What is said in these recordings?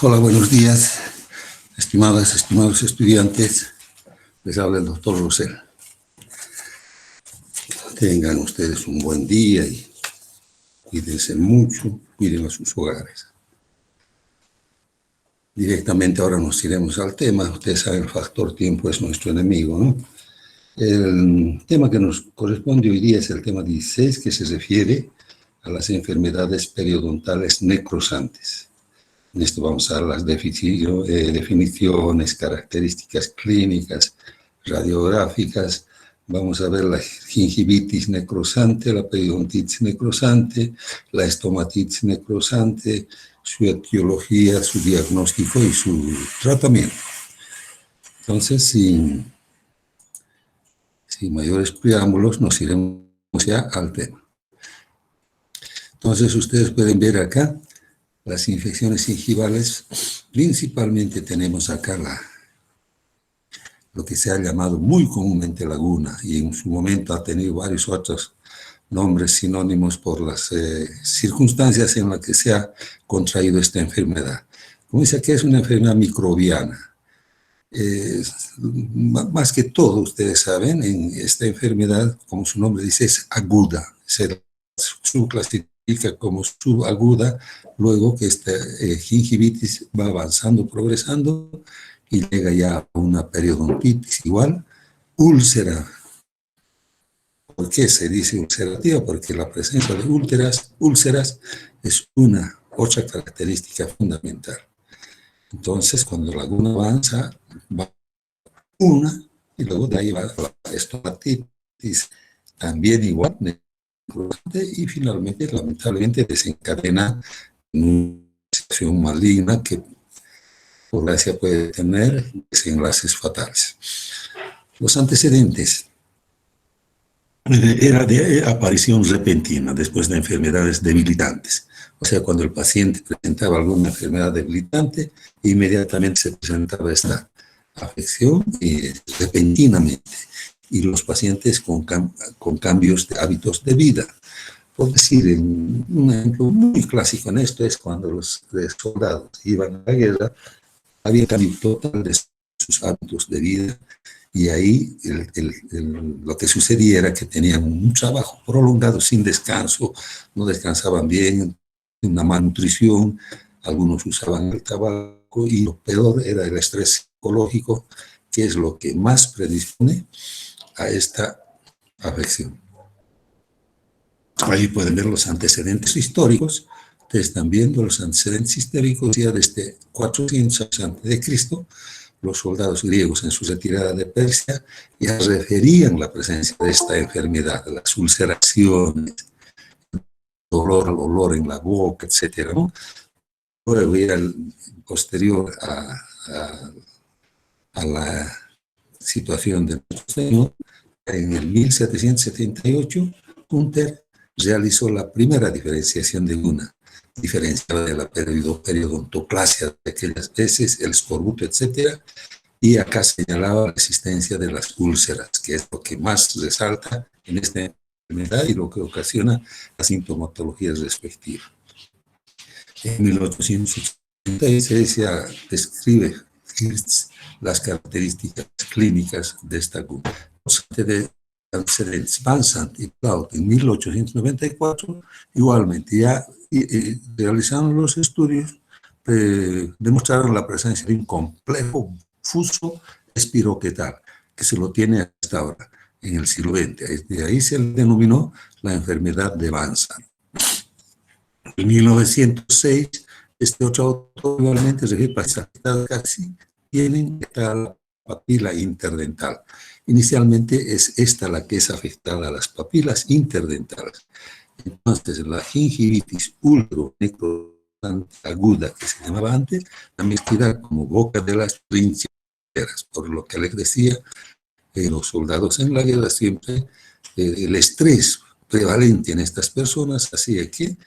Hola, buenos días, estimadas, estimados estudiantes. Les habla el doctor Rosell. Tengan ustedes un buen día y cuídense mucho, cuiden a sus hogares. Directamente ahora nos iremos al tema. Ustedes saben, el factor tiempo es nuestro enemigo, ¿no? El tema que nos corresponde hoy día es el tema 16, que se refiere a las enfermedades periodontales necrosantes. En esto vamos a dar las definiciones, características clínicas, radiográficas. Vamos a ver la gingivitis necrosante, la periodontitis necrosante, la estomatitis necrosante, su etiología, su diagnóstico y su tratamiento. Entonces, sin mayores preámbulos, nos iremos ya al tema. Entonces, ustedes pueden ver acá las infecciones gingivales. Principalmente tenemos acá lo que se ha llamado muy comúnmente laguna, y en su momento ha tenido varios otros nombres sinónimos por las circunstancias en las que se ha contraído esta enfermedad. Como dice aquí, es una enfermedad microbiana. Más que todo, ustedes saben, en esta enfermedad, como su nombre dice, es aguda. Se subclasifica como subaguda, luego que esta gingivitis va avanzando, progresando, y llega ya a una periodontitis igual, úlcera. ¿Por qué se dice ulcerativa? Porque la presencia de úlceras es una otra característica fundamental. Entonces, cuando la laguna avanza, va una, y luego de ahí va la estomatitis, también igual, y finalmente, lamentablemente, desencadena una situación maligna que, por gracia, puede tener desenlaces fatales. Los antecedentes era de aparición repentina después de enfermedades debilitantes. O sea, cuando el paciente presentaba alguna enfermedad debilitante, inmediatamente se presentaba esta afección repentinamente. Y los pacientes con cambios de hábitos de vida. Por decir, un ejemplo muy clásico en esto es cuando los soldados iban a la guerra, había cambio total de sus hábitos de vida. Y ahí lo que sucedía era que tenían un trabajo prolongado sin descanso, no descansaban bien, una malnutrición, algunos usaban el tabaco, y lo peor era el estrés psicológico, que es lo que más predispone a esta afección. Ahí pueden ver los antecedentes históricos. Ustedes están viendo los antecedentes históricos ya desde 400 a.C., los soldados griegos en su retirada de Persia ya referían la presencia de esta enfermedad, las ulceraciones, olor en la boca, etc., ¿no? Luego ya posterior a la situación de nuestro Señor, en el 1778, Gunther realizó la primera diferenciación de una, diferenciada de la periodontoclasia de aquellas veces, el escorbuto, etc., y acá señalaba la existencia de las úlceras, que es lo que más resalta en esta enfermedad y lo que ocasiona la sintomatología respectiva. En 1886 ya describe Hirsch las características clínicas de esta guna. Los antecedentes Bansant y Cloud en 1894, igualmente ya realizaron los estudios, demostraron la presencia de un complejo fuso espiroquetal, que se lo tiene hasta ahora, en el siglo XX. De ahí se le denominó la enfermedad de Bansant. En 1906, este otro autor igualmente casi tienen la papila interdental. Inicialmente es esta la que es afectada a las papilas interdentales. Entonces, la gingivitis ulceronecrosante aguda, que se llamaba antes, también queda como boca de las trincheras, por lo que les decía, los soldados en la guerra siempre, el estrés prevalente en estas personas hacía que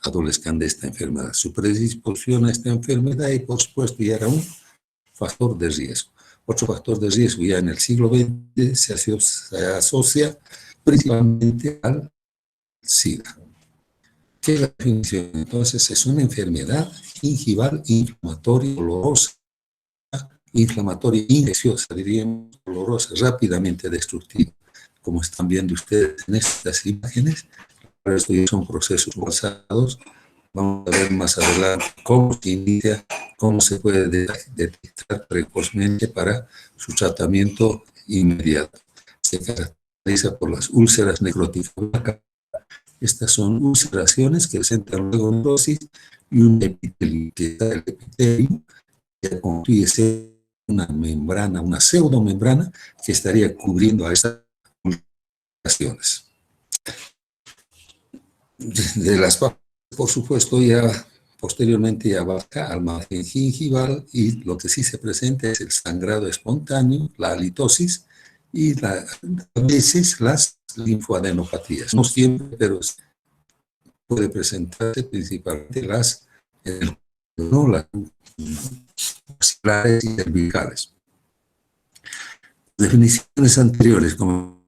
adolezcan de esta enfermedad. Su predisposición a esta enfermedad, y por supuesto ya era un factor de riesgo. Otro factor de riesgo ya en el siglo XX se asocia principalmente al SIDA. ¿Qué es la definición? Entonces, es una enfermedad gingival inflamatoria dolorosa, infecciosa, diríamos, dolorosa, rápidamente destructiva. Como están viendo ustedes en estas imágenes, esto ya son procesos avanzados. Vamos a ver más adelante cómo se inicia, cómo se puede detectar precozmente para su tratamiento inmediato. Se caracteriza por las úlceras necróticas. Estas son ulceraciones que presentan luego necrosis y un epitelio, que el epitelio que constituye una membrana, una pseudomembrana que estaría cubriendo a estas ulceraciones. De las papas, por supuesto, ya posteriormente abarca al margen gingival, y lo que sí se presenta es el sangrado espontáneo, la halitosis y a veces las linfoadenopatías. No siempre, pero puede presentarse principalmente las axilares y cervicales. Definiciones anteriores, como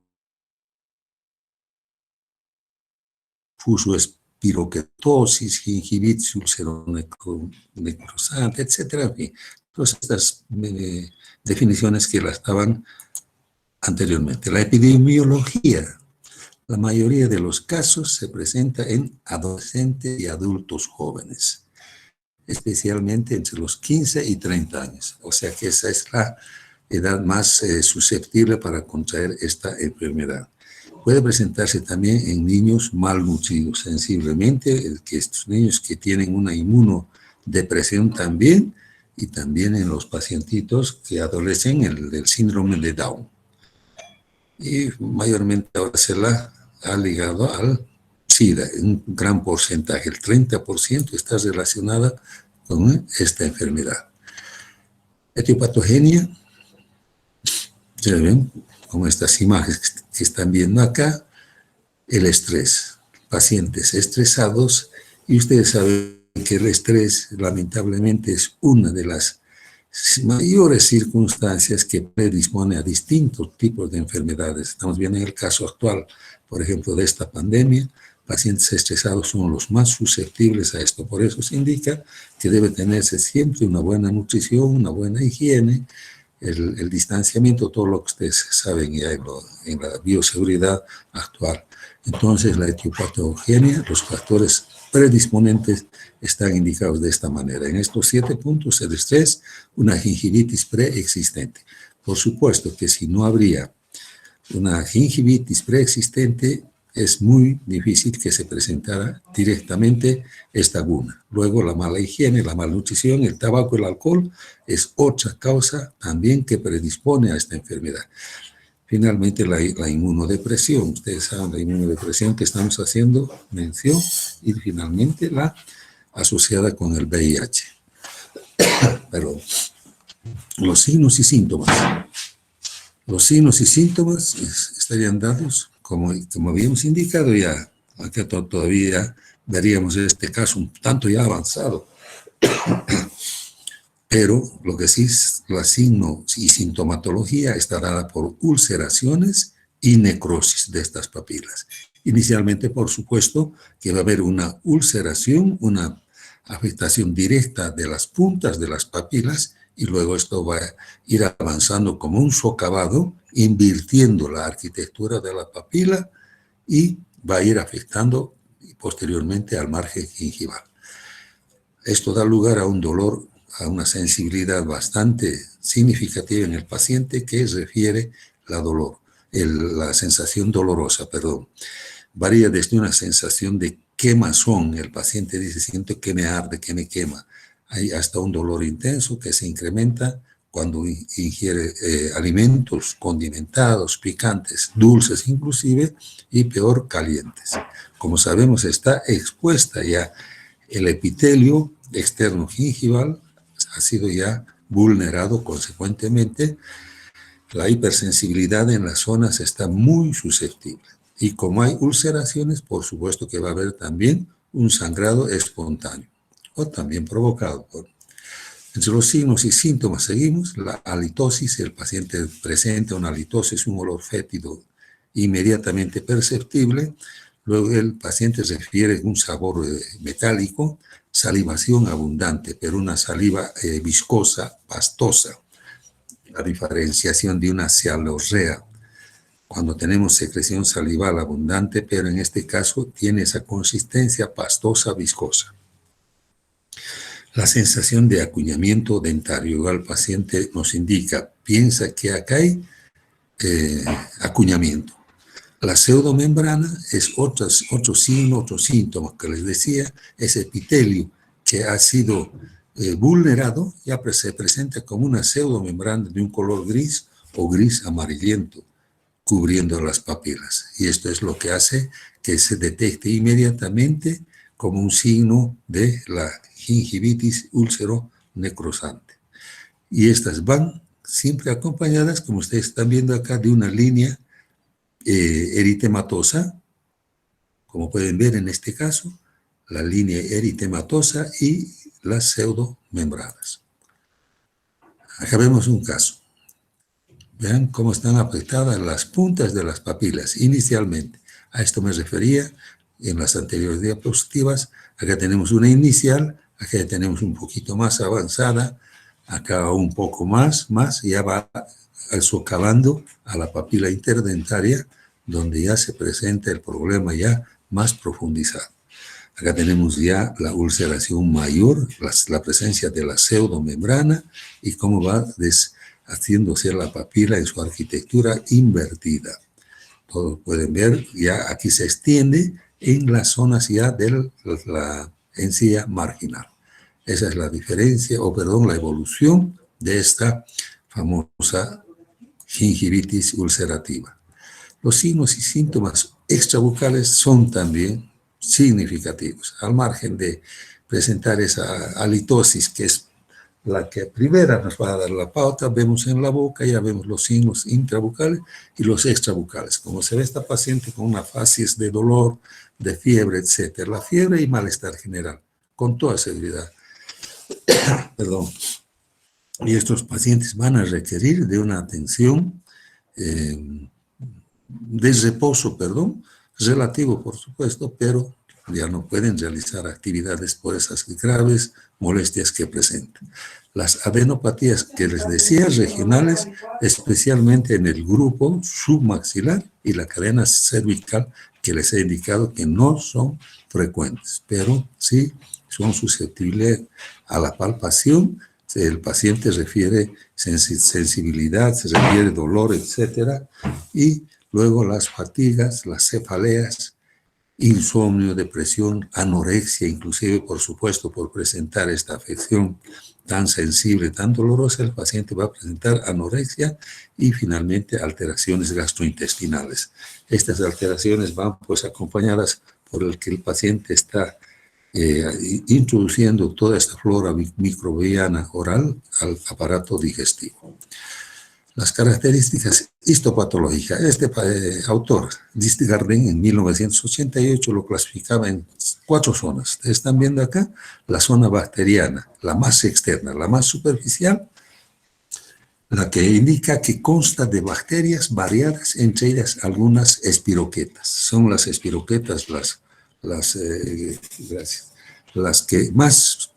fusoespiroquetosis, gingivitis ulceronecrosante, etc. Todas estas definiciones que las daban anteriormente. La epidemiología, la mayoría de los casos se presenta en adolescentes y adultos jóvenes, especialmente entre los 15 y 30 años. O sea que esa es la edad más susceptible para contraer esta enfermedad. Puede presentarse también en niños malnutridos, sensiblemente, que estos niños que tienen una inmunodepresión también, y también en los pacientitos que adolecen del síndrome de Down. Y mayormente ahora se la ha ligado al SIDA, un gran porcentaje, el 30% está relacionada con esta enfermedad. Etiopatogenia, ya ven, con estas imágenes que están viendo acá, el estrés, pacientes estresados, y ustedes saben que el estrés lamentablemente es una de las mayores circunstancias que predispone a distintos tipos de enfermedades. Estamos viendo en el caso actual, por ejemplo, de esta pandemia, pacientes estresados son los más susceptibles a esto. Por eso se indica que debe tenerse siempre una buena nutrición, una buena higiene, el distanciamiento, todo lo que ustedes saben ya en la bioseguridad actual. Entonces, la etiopatogenia, los factores predisponentes están indicados de esta manera. En estos 7 puntos, el estrés, una gingivitis preexistente. Por supuesto que si no habría una gingivitis preexistente, es muy difícil que se presentara directamente esta guna. Luego, la mala higiene, la malnutrición, el tabaco, el alcohol, es otra causa también que predispone a esta enfermedad. Finalmente, la inmunodepresión. Ustedes saben la inmunodepresión que estamos haciendo mención, y finalmente la asociada con el VIH. Pero los signos y síntomas. Los signos y síntomas estarían dados, como habíamos indicado ya, acá todavía veríamos este caso un tanto ya avanzado. Pero lo que sí es la signo y sintomatología está dada por ulceraciones y necrosis de estas papilas. Inicialmente, por supuesto, que va a haber una ulceración, una afectación directa de las puntas de las papilas, y luego esto va a ir avanzando como un socavado, invirtiendo la arquitectura de la papila, y va a ir afectando posteriormente al margen gingival. Esto da lugar a un dolor, a una sensibilidad bastante significativa en el paciente, que refiere la sensación dolorosa, perdón. Varía desde una sensación de quemazón, el paciente dice, siento que me arde, que me quema. Hay hasta un dolor intenso que se incrementa cuando ingiere alimentos condimentados, picantes, dulces inclusive, y peor, calientes. Como sabemos, está expuesta ya el epitelio externo gingival, ha sido ya vulnerado. Consecuentemente, la hipersensibilidad en las zonas está muy susceptible. Y como hay ulceraciones, por supuesto que va a haber también un sangrado espontáneo, o también provocado por. Entre los signos y síntomas seguimos la halitosis. El paciente presenta una halitosis, un olor fétido inmediatamente perceptible. Luego el paciente refiere un sabor metálico, salivación abundante, pero una saliva viscosa, pastosa. La diferenciación de una cialorrea, cuando tenemos secreción salival abundante, pero en este caso tiene esa consistencia pastosa, viscosa. La sensación de acuñamiento dentario al paciente nos indica, piensa que acá hay acuñamiento. La pseudomembrana es otro signo, otro síntoma que les decía, ese epitelio que ha sido vulnerado, ya se presenta como una pseudomembrana de un color gris o gris amarillento, cubriendo las papilas. Y esto es lo que hace que se detecte inmediatamente como un signo de la gingivitis úlcero-necrosante. Y estas van siempre acompañadas, como ustedes están viendo acá, de una línea eritematosa, como pueden ver en este caso, la línea eritematosa y las pseudomembranas. Acá vemos un caso. Vean cómo están afectadas las puntas de las papilas inicialmente. A esto me refería en las anteriores diapositivas. Acá tenemos una inicial, acá tenemos un poquito más avanzada, acá un poco más, ya va socavando a la papila interdentaria, donde ya se presenta el problema ya más profundizado. Acá tenemos ya la ulceración mayor, la presencia de la pseudomembrana y cómo va haciéndose la papila en su arquitectura invertida. Todos pueden ver, ya aquí se extiende en las zonas ya de la encía marginal. Esa es la diferencia, la evolución de esta famosa gingivitis ulcerativa. Los signos y síntomas extrabucales son también significativos, al margen de presentar esa halitosis, que es la que primera nos va a dar la pauta. Vemos en la boca, ya vemos los signos intrabucales y los extrabucales. Como se ve esta paciente con una facies de dolor, de fiebre, etc. La fiebre y malestar general, con toda seguridad. Perdón. Y estos pacientes van a requerir de una atención de reposo, relativo, por supuesto, pero ya no pueden realizar actividades por esas graves molestias que presentan. Las adenopatías que les decía, regionales, especialmente en el grupo submaxilar y la cadena cervical, que les he indicado que no son frecuentes, pero sí son susceptibles a la palpación. El paciente refiere sensibilidad, se refiere dolor, etc. Y luego las fatigas, las cefaleas, insomnio, depresión, anorexia, inclusive, por supuesto, por presentar esta afección tan sensible, tan dolorosa, el paciente va a presentar anorexia y finalmente alteraciones gastrointestinales. Estas alteraciones van pues acompañadas por el que el paciente está introduciendo toda esta flora microbiana oral al aparato digestivo. Las características histopatológicas. Este autor, Distgarden, en 1988 lo clasificaba en 4 zonas. Ustedes están viendo acá la zona bacteriana, la más externa, la más superficial, la que indica que consta de bacterias variadas, entre ellas algunas espiroquetas. Son las espiroquetas las que más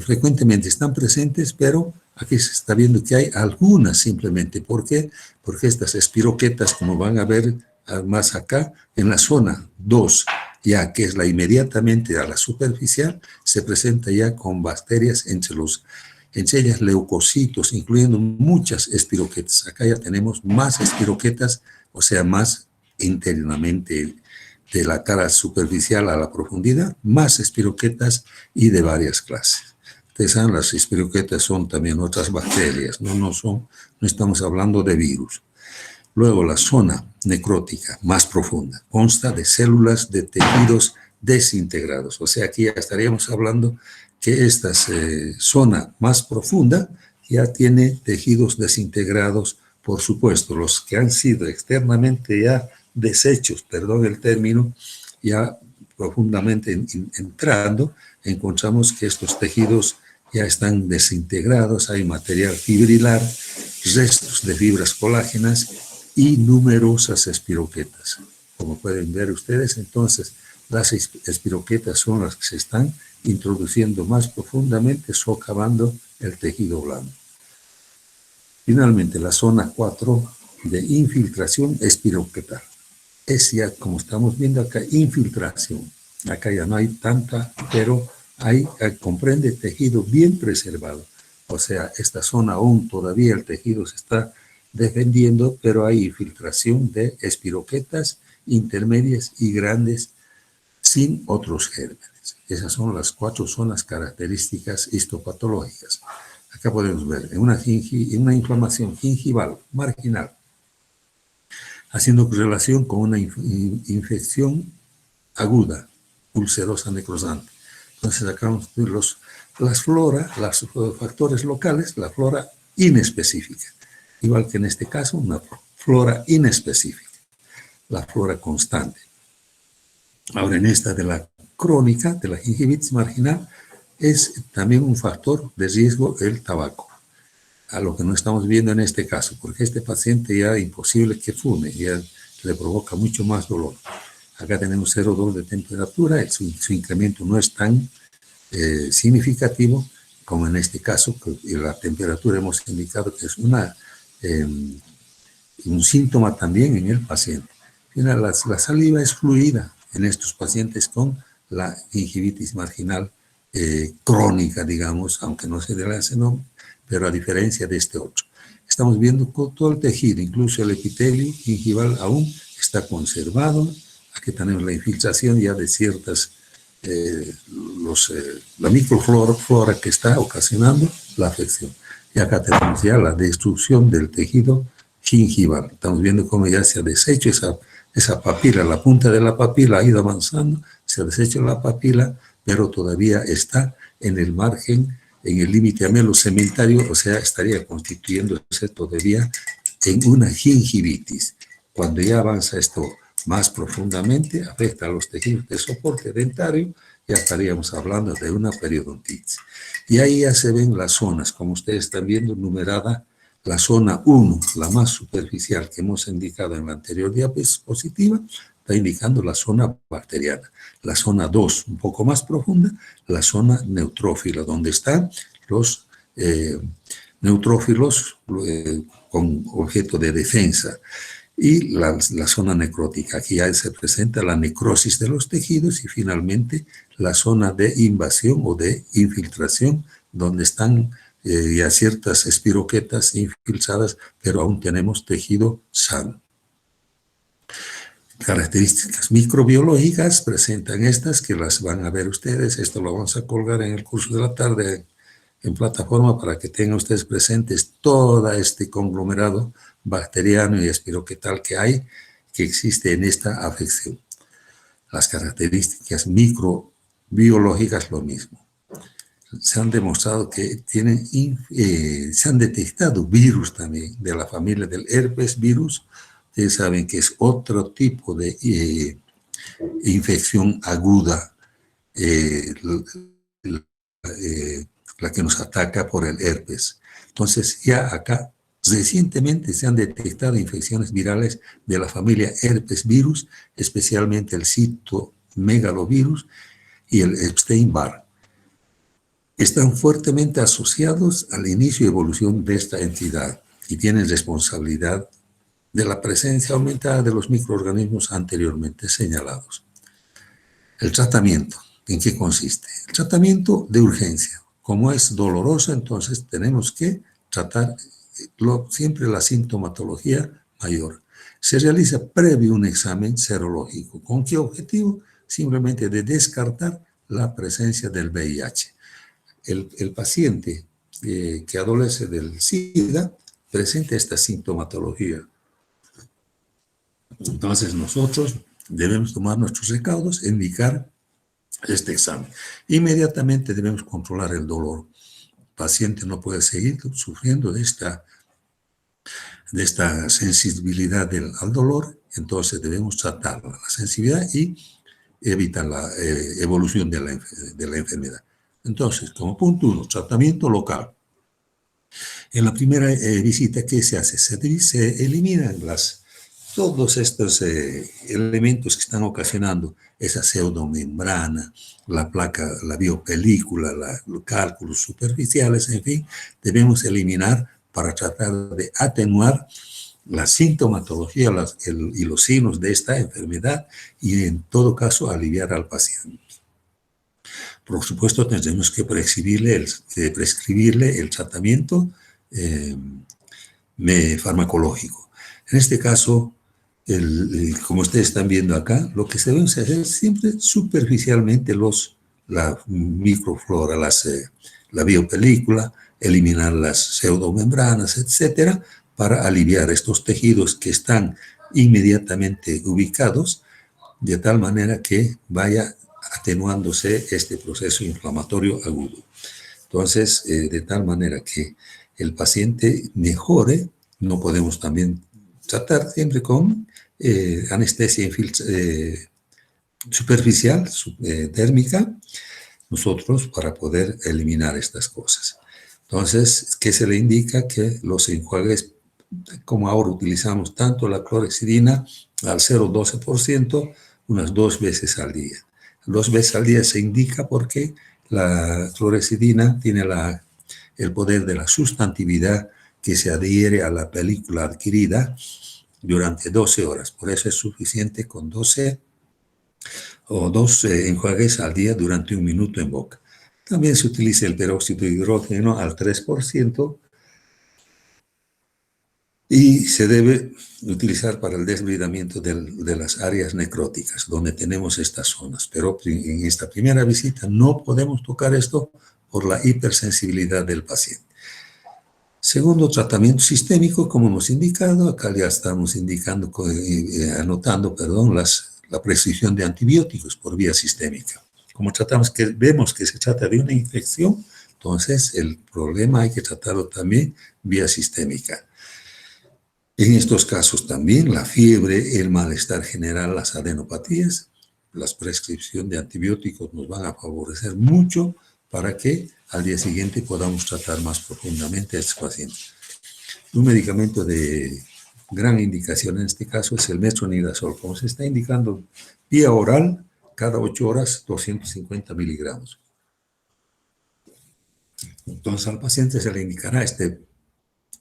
frecuentemente están presentes, pero aquí se está viendo que hay algunas simplemente. ¿Por qué? Porque estas espiroquetas, como van a ver más acá, en la zona 2, ya que es la inmediatamente a la superficial, se presenta ya con bacterias entre ellas leucocitos, incluyendo muchas espiroquetas. Acá ya tenemos más espiroquetas, o sea, más internamente de la cara superficial a la profundidad, más espiroquetas y de varias clases. Ustedes saben, las espiroquetas son también otras bacterias, no estamos hablando de virus. Luego, la zona necrótica más profunda consta de células de tejidos desintegrados. O sea, aquí ya estaríamos hablando que esta zona más profunda ya tiene tejidos desintegrados, por supuesto, los que han sido externamente ya desechos, perdón el término, ya profundamente entrando, encontramos que estos tejidos ya están desintegrados, hay material fibrilar, restos de fibras colágenas y numerosas espiroquetas. como pueden ver ustedes. Entonces, las espiroquetas son las que se están introduciendo más profundamente, socavando el tejido blando. Finalmente, la zona 4 de infiltración espiroquetal. Es ya, como estamos viendo acá, infiltración. Acá ya no hay tanta, pero comprende tejido bien preservado. O sea, esta zona aún todavía el tejido se está defendiendo, pero hay infiltración de espiroquetas intermedias y grandes sin otros gérmenes. Esas son las 4 zonas características histopatológicas. Acá podemos ver en una inflamación gingival marginal, haciendo relación con una infección aguda, ulcerosa necrosante. Entonces acá vamos a ver los factores locales, la flora inespecífica. Igual que en este caso, una flora inespecífica, la flora constante. Ahora, en esta de la crónica, de la gingivitis marginal, es también un factor de riesgo el tabaco, a lo que no estamos viendo en este caso, porque este paciente ya es imposible que fume, ya le provoca mucho más dolor. Acá tenemos 0,2 de temperatura, su incremento no es tan significativo como en este caso, que la temperatura hemos indicado que es un síntoma también en el paciente. La saliva es fluida en estos pacientes con la gingivitis marginal crónica, digamos, aunque no se le hace nombre, pero a diferencia de este otro. Estamos viendo todo el tejido, incluso el epitelio gingival aún está conservado. Aquí tenemos la infiltración ya de ciertas, la microflora que está ocasionando la afección. Y acá tenemos ya la destrucción del tejido gingival. Estamos viendo cómo ya se ha deshecho esa papila, la punta de la papila ha ido avanzando, se ha deshecho la papila, pero todavía está en el margen, en el límite amelocementario, o sea, estaría constituyéndose todavía en una gingivitis. Cuando ya avanza esto más profundamente, afecta a los tejidos de soporte dentario, ya estaríamos hablando de una periodontitis. Y ahí ya se ven las zonas, como ustedes están viendo, numerada, la zona 1, la más superficial que hemos indicado en la anterior diapositiva, está indicando la zona bacteriana. La zona 2, un poco más profunda, la zona neutrófila, donde están los neutrófilos con objeto de defensa. Y la zona necrótica, aquí ya se presenta la necrosis de los tejidos y finalmente la zona de invasión o de infiltración, donde están ya ciertas espiroquetas infiltradas, pero aún tenemos tejido sano. Características microbiológicas presentan estas que las van a ver ustedes. Esto lo vamos a colgar en el curso de la tarde en plataforma para que tengan ustedes presentes todo este conglomerado bacteriano y espiroquetal que existe en esta afección. Las características microbiológicas lo mismo. Se han demostrado que se han detectado virus también de la familia del herpes virus. Ustedes saben que es otro tipo de infección aguda, la que nos ataca por el herpes. Entonces, ya acá recientemente se han detectado infecciones virales de la familia herpes virus, especialmente el citomegalovirus y el Epstein-Barr. Están fuertemente asociados al inicio y evolución de esta entidad y tienen responsabilidad de la presencia aumentada de los microorganismos anteriormente señalados. El tratamiento, ¿en qué consiste? El tratamiento de urgencia. Como es doloroso, entonces tenemos que tratar siempre la sintomatología mayor. Se realiza previo un examen serológico. ¿Con qué objetivo? Simplemente de descartar la presencia del VIH. El paciente que adolece del SIDA presenta esta sintomatología. Entonces nosotros debemos tomar nuestros recaudos e indicar este examen. Inmediatamente debemos controlar el dolor. El paciente no puede seguir sufriendo de esta sensibilidad al dolor, entonces debemos tratar la sensibilidad y evitar la evolución de la enfermedad. Entonces, como punto 1, tratamiento local. En la primera visita, ¿qué se hace? Se eliminan las todos estos elementos que están ocasionando esa pseudomembrana, la placa, la biopelícula, los cálculos superficiales, en fin, debemos eliminar para tratar de atenuar la sintomatología y los signos de esta enfermedad y en todo caso aliviar al paciente. Por supuesto, tendremos que prescribirle el tratamiento farmacológico. En este caso, como ustedes están viendo acá, lo que se debe hacer es siempre superficialmente la microflora, la biopelícula, eliminar las pseudomembranas, etcétera, para aliviar estos tejidos que están inmediatamente ubicados, de tal manera que vaya atenuándose este proceso inflamatorio agudo. Entonces, de tal manera que el paciente mejore, no podemos también tratar siempre con anestesia superficial, térmica, nosotros para poder eliminar estas cosas. Entonces, ¿qué se le indica? Que los enjuagues, como ahora utilizamos tanto la clorhexidina al 0,12%, unas 2 veces al día. 2 veces al día se indica porque la clorhexidina tiene el poder de la sustantividad que se adhiere a la película adquirida durante 12 horas. Por eso es suficiente con 12 o 2 enjuagues al día durante 1 minuto en boca. También se utiliza el peróxido de hidrógeno al 3%, y se debe utilizar para el desbridamiento de las áreas necróticas, donde tenemos estas zonas. Pero en esta primera visita no podemos tocar esto por la hipersensibilidad del paciente. Segundo, tratamiento sistémico, como hemos indicado, acá ya estamos anotando, la prescripción de antibióticos por vía sistémica. Como vemos que se trata de una infección, entonces el problema hay que tratarlo también vía sistémica. En estos casos también la fiebre, el malestar general, las adenopatías, la prescripción de antibióticos nos van a favorecer mucho para que al día siguiente podamos tratar más profundamente a estos pacientes. Un medicamento de gran indicación en este caso es el metronidazol, como se está indicando, vía oral, cada 8 horas, 250 miligramos. Entonces al paciente se le indicará este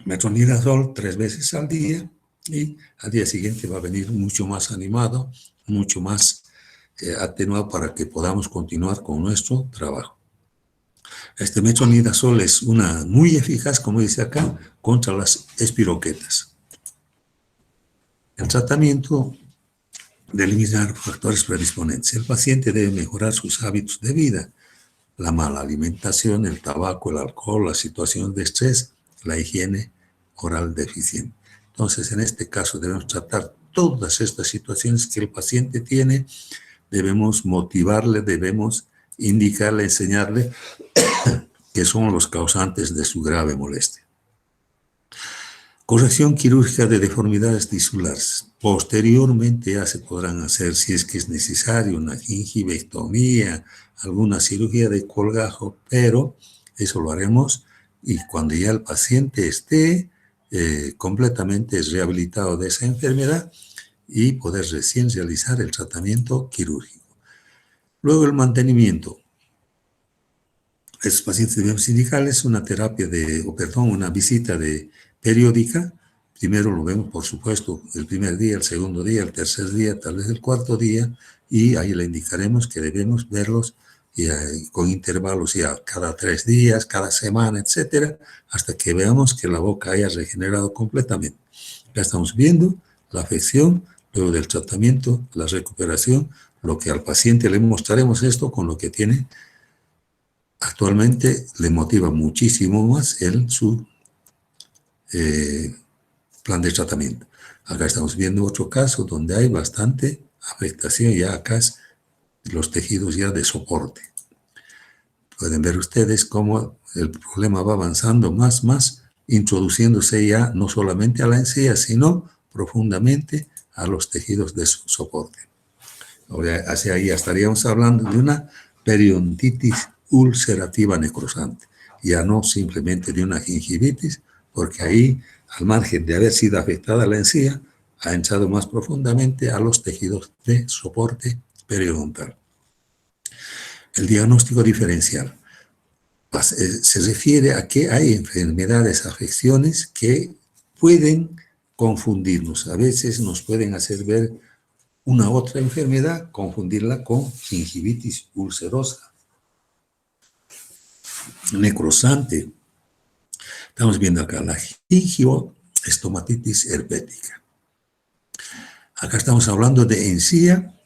metronidazol 3 veces al día y al día siguiente va a venir mucho más animado, mucho más atenuado para que podamos continuar con nuestro trabajo. Este metronidazol es muy eficaz, como dice acá, contra las espiroquetas. El tratamiento de eliminar factores predisponentes. El paciente debe mejorar sus hábitos de vida, la mala alimentación, el tabaco, el alcohol, la situación de estrés, la higiene oral deficiente. Entonces, en este caso debemos tratar todas estas situaciones que el paciente tiene, debemos motivarle, debemos indicarle, enseñarle que son los causantes de su grave molestia. Corrección quirúrgica de deformidades tisulares. Posteriormente ya se podrán hacer, si es que es necesario, una gingivectomía, alguna cirugía de colgajo, pero eso lo haremos y cuando ya el paciente esté completamente rehabilitado de esa enfermedad y poder recién realizar el tratamiento quirúrgico. Luego el mantenimiento. Estos pacientes debemos indicarles una una visita periódica. Primero lo vemos, por supuesto, el primer día, el segundo día, el tercer día, tal vez el cuarto día, y ahí le indicaremos que debemos verlos con intervalos ya cada 3 días, cada semana, etcétera, hasta que veamos que la boca haya regenerado completamente. Ya estamos viendo la afección, luego del tratamiento, la recuperación, lo que al paciente le mostraremos esto con lo que tiene. Actualmente le motiva muchísimo más su plan de tratamiento. Acá estamos viendo otro caso donde hay bastante afectación, ya acá es los tejidos ya de soporte. Pueden ver ustedes cómo el problema va avanzando más, introduciéndose ya no solamente a la encía, sino profundamente a los tejidos de soporte. Ahora, hacia ahí estaríamos hablando de una periodontitis ulcerativa necrosante, ya no simplemente de una gingivitis, porque ahí, al margen de haber sido afectada la encía, ha entrado más profundamente a los tejidos de soporte periodontal. El diagnóstico diferencial se refiere a que hay enfermedades, afecciones que pueden confundirnos. A veces nos pueden hacer ver una otra enfermedad, confundirla con gingivitis ulcerosa, necrosante. Estamos viendo acá la gingivoestomatitis herpética. Acá estamos hablando de encía,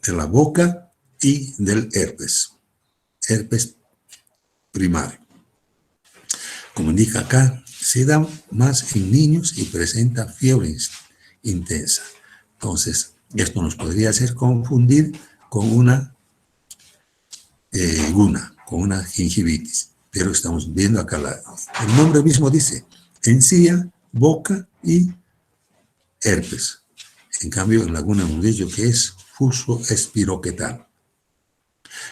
de la boca y del herpes primario. Como indica acá, se da más en niños y presenta fiebre intensa. Entonces, esto nos podría hacer confundir con una guna, con una gingivitis. Pero estamos viendo acá, el nombre mismo dice encía, boca y herpes. En cambio, en laguna hemos dicho que es fuso espiroquetal.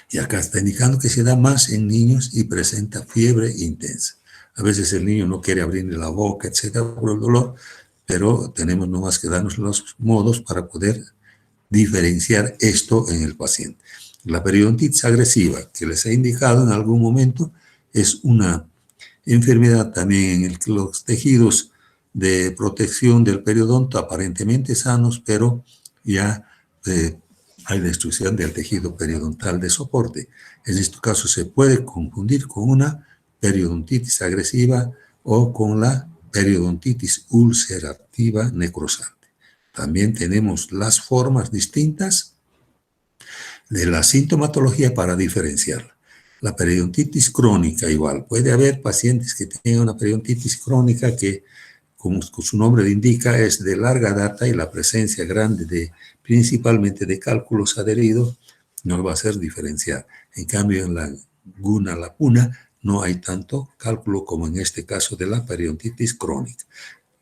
Y acá está indicando que se da más en niños y presenta fiebre intensa. A veces el niño no quiere abrir la boca, etcétera, por el dolor, pero tenemos nomás que darnos los modos para poder diferenciar esto en el paciente. La periodontitis agresiva, que les he indicado en algún momento, es una enfermedad también en los tejidos de protección del periodonto aparentemente sanos, pero ya hay destrucción del tejido periodontal de soporte. En este caso se puede confundir con una periodontitis agresiva o con la periodontitis ulcerativa necrosante. También tenemos las formas distintas de la sintomatología para diferenciarla. La periodontitis crónica igual. Puede haber pacientes que tengan una periodontitis crónica que, como su nombre le indica, es de larga data y la presencia grande principalmente de cálculos adheridos nos va a hacer diferenciar. En cambio, en la guna lapuna no hay tanto cálculo como en este caso de la periodontitis crónica.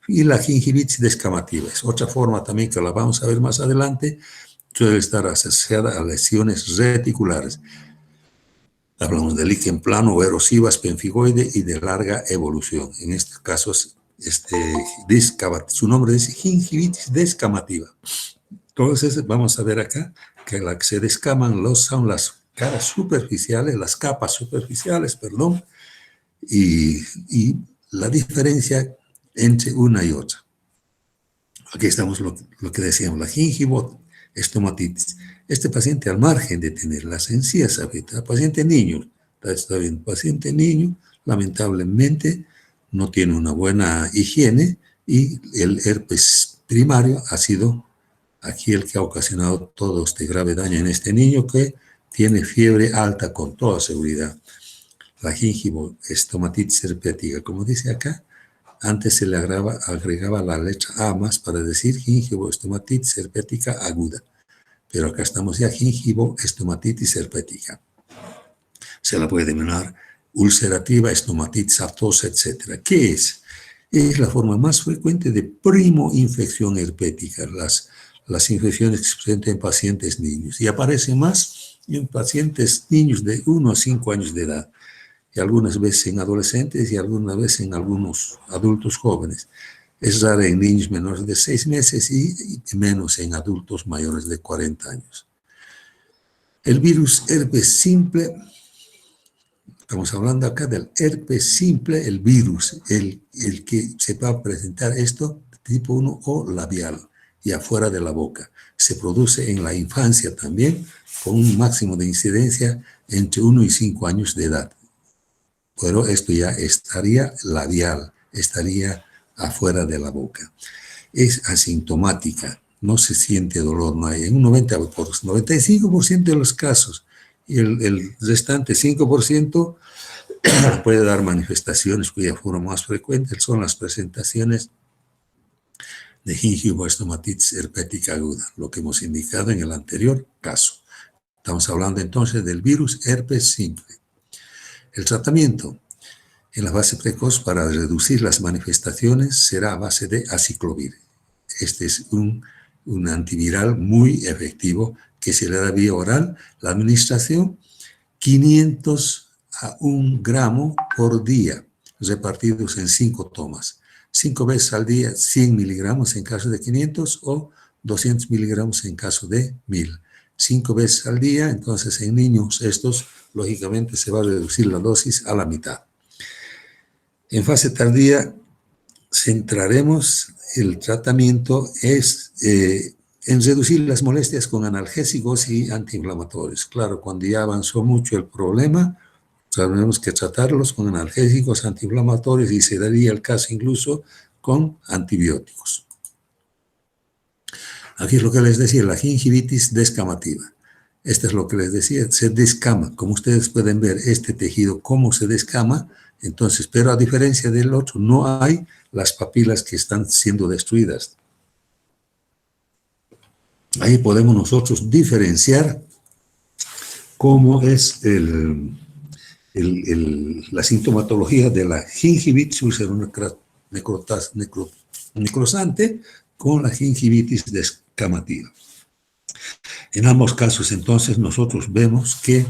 Y la gingivitis descamativa es otra forma también que la vamos a ver más adelante, suele estar asociada a lesiones reticulares. Hablamos de líquen plano o erosivas pemfigoide y de larga evolución. En este caso, su nombre es gingivitis descamativa. Entonces, vamos a ver acá que la que se descaman son las caras superficiales, las capas superficiales, perdón, y la diferencia entre una y otra. Aquí estamos lo que decíamos, la gingivoestomatitis. Este paciente, al margen de tener las encías afectadas, paciente niño, está bien, paciente niño, lamentablemente no tiene una buena higiene y el herpes primario ha sido aquí el que ha ocasionado todo este grave daño en este niño que tiene fiebre alta con toda seguridad. La gingivoestomatitis herpética, como dice acá, antes se le agregaba la letra A más para decir gingivoestomatitis herpética aguda. Pero acá estamos ya gingivoestomatitis herpética. Se la puede denominar ulcerativa, estomatitis aftosa, etc. ¿Qué es? Es la forma más frecuente de primoinfección herpética, las infecciones que se presentan en pacientes niños. Y aparece más en pacientes niños de 1 a 5 años de edad. Y algunas veces en adolescentes y algunas veces en algunos adultos jóvenes. Es rara en niños menores de 6 meses y menos en adultos mayores de 40 años. El virus herpes simple, estamos hablando acá del herpes simple, el virus, el que se va a presentar esto, tipo 1 o labial y afuera de la boca. Se produce en la infancia también, con un máximo de incidencia entre 1 y 5 años de edad. Pero esto ya estaría labial, estaría afuera de la boca. Es asintomática, no se siente dolor, no hay. En un 95% de los casos, y el restante 5% puede dar manifestaciones cuya forma más frecuente son las presentaciones de gingivoestomatitis herpética aguda, lo que hemos indicado en el anterior caso. Estamos hablando entonces del virus herpes simple. El tratamiento en la fase precoz para reducir las manifestaciones será a base de aciclovir. Este es un antiviral muy efectivo que se le da vía oral. La administración 500 a 1 gramo por día, repartidos en 5 tomas. 5 veces al día 100 miligramos en caso de 500 o 200 miligramos en caso de 1000. 5 veces al día, entonces en niños estos, lógicamente, se va a reducir la dosis a la mitad. En fase tardía, centraremos el tratamiento en reducir las molestias con analgésicos y antiinflamatorios. Claro, cuando ya avanzó mucho el problema, tenemos que tratarlos con analgésicos, antiinflamatorios y se daría el caso incluso con antibióticos. Aquí es lo que les decía, la gingivitis descamativa. Esto es lo que les decía, se descama. Como ustedes pueden ver, este tejido, cómo se descama. Entonces, pero a diferencia del otro, no hay las papilas que están siendo destruidas. Ahí podemos nosotros diferenciar cómo es la sintomatología de la gingivitis ulcerosa necrosante con la gingivitis descamativa. En ambos casos, entonces, nosotros vemos que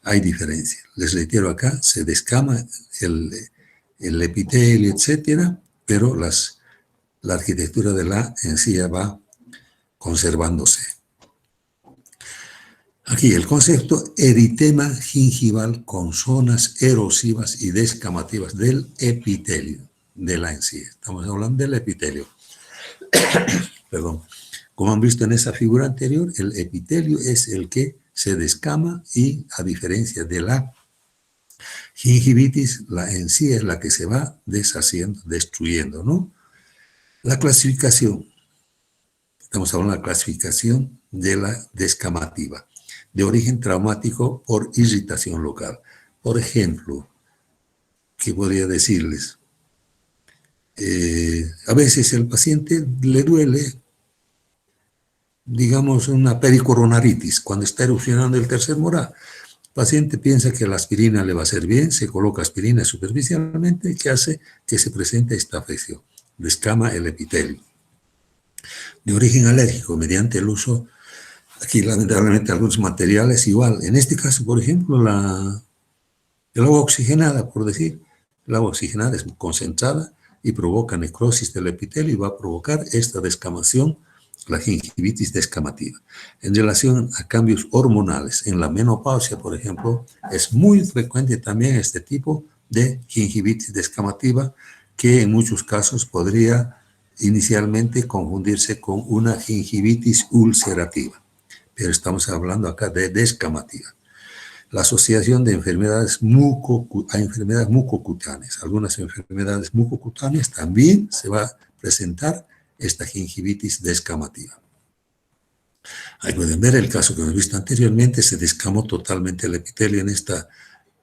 hay diferencia. Les reitero acá, se descama el epitelio, etcétera, pero la arquitectura de la encía va conservándose. Aquí el concepto eritema gingival con zonas erosivas y descamativas del epitelio de la encía. Estamos hablando del epitelio. Perdón. Como han visto en esa figura anterior, el epitelio es el que se descama y, a diferencia de la gingivitis, la encía es la que se va deshaciendo, destruyendo, ¿no? La clasificación. Estamos hablando de la clasificación de la descamativa, de origen traumático por irritación local. Por ejemplo, ¿qué podría decirles? A veces el paciente le duele, digamos, una pericoronaritis, cuando está erupcionando el tercer molar. El paciente piensa que la aspirina le va a hacer bien, se coloca aspirina superficialmente, que hace que se presente esta afección. Descama el epitelio. De origen alérgico, mediante el uso, aquí lamentablemente algunos materiales igual. En este caso, por ejemplo, el agua oxigenada, por decir, el agua oxigenada es concentrada y provoca necrosis del epitelio y va a provocar esta descamación, la gingivitis descamativa. En relación a cambios hormonales, en la menopausia, por ejemplo, es muy frecuente también este tipo de gingivitis descamativa que en muchos casos podría inicialmente confundirse con una gingivitis ulcerativa, pero estamos hablando acá de descamativa. La asociación de enfermedades a enfermedades mucocutáneas. Algunas enfermedades mucocutáneas también se va a presentar esta gingivitis descamativa. Ahí pueden ver el caso que hemos visto anteriormente, se descamó totalmente el epitelio en esta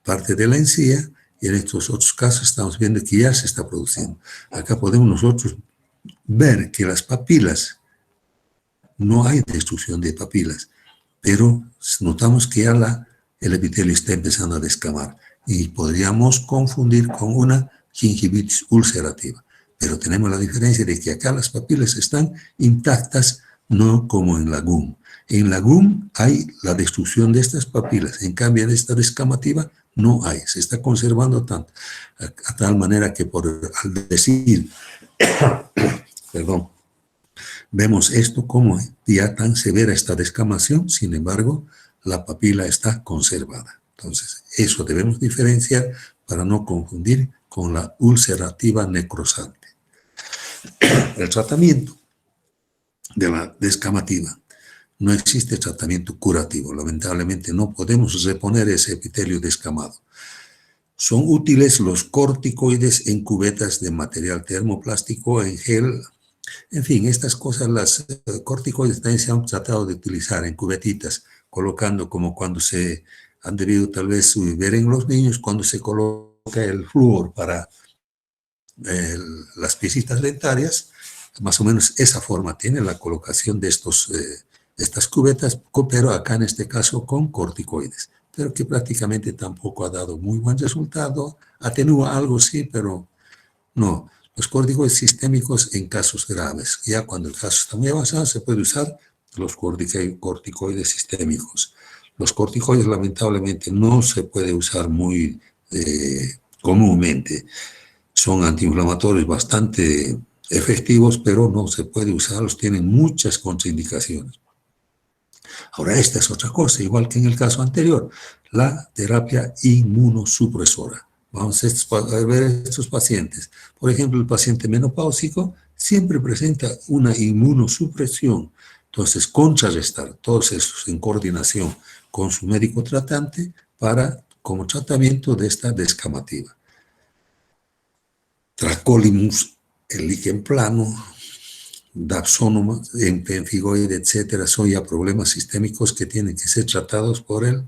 parte de la encía y en estos otros casos estamos viendo que ya se está produciendo. Acá podemos nosotros ver que las papilas, no hay destrucción de papilas, pero notamos que ya el epitelio está empezando a descamar y podríamos confundir con una gingivitis ulcerativa. Pero tenemos la diferencia de que acá las papilas están intactas, no como en la GUM. En la GUM hay la destrucción de estas papilas, en cambio en esta descamativa no hay, se está conservando tanto, a tal manera que al decir, perdón, vemos esto como ya tan severa esta descamación, sin embargo, la papila está conservada. Entonces, eso debemos diferenciar para no confundir con la ulcerativa necrosante. El tratamiento de la descamativa. No existe tratamiento curativo. Lamentablemente no podemos reponer ese epitelio descamado. Son útiles los corticoides en cubetas de material termoplástico, en gel. En fin, estas cosas, las corticoides también se han tratado de utilizar en cubetitas, colocando como cuando se han debido tal vez ver en los niños, cuando se coloca el flúor para las piecitas dentarias, más o menos esa forma tiene la colocación de estas cubetas, pero acá en este caso con corticoides, pero que prácticamente tampoco ha dado muy buen resultado, atenúa algo sí, pero no. Los corticoides sistémicos en casos graves, ya cuando el caso está muy avanzado se puede usar los corticoides sistémicos. Los corticoides lamentablemente no se puede usar muy comúnmente. son antiinflamatorios bastante efectivos, pero no se puede usarlos, tienen muchas contraindicaciones. Ahora, esta es otra cosa, igual que en el caso anterior, la terapia inmunosupresora. Vamos a ver estos pacientes. Por ejemplo, el paciente menopáusico siempre presenta una inmunosupresión. Entonces, contrarrestar todos estos en coordinación con su médico tratante como tratamiento de esta descamativa. Tracolimus, el líquen plano, dapsónoma, pemfigoide, etcétera, son ya problemas sistémicos que tienen que ser tratados por el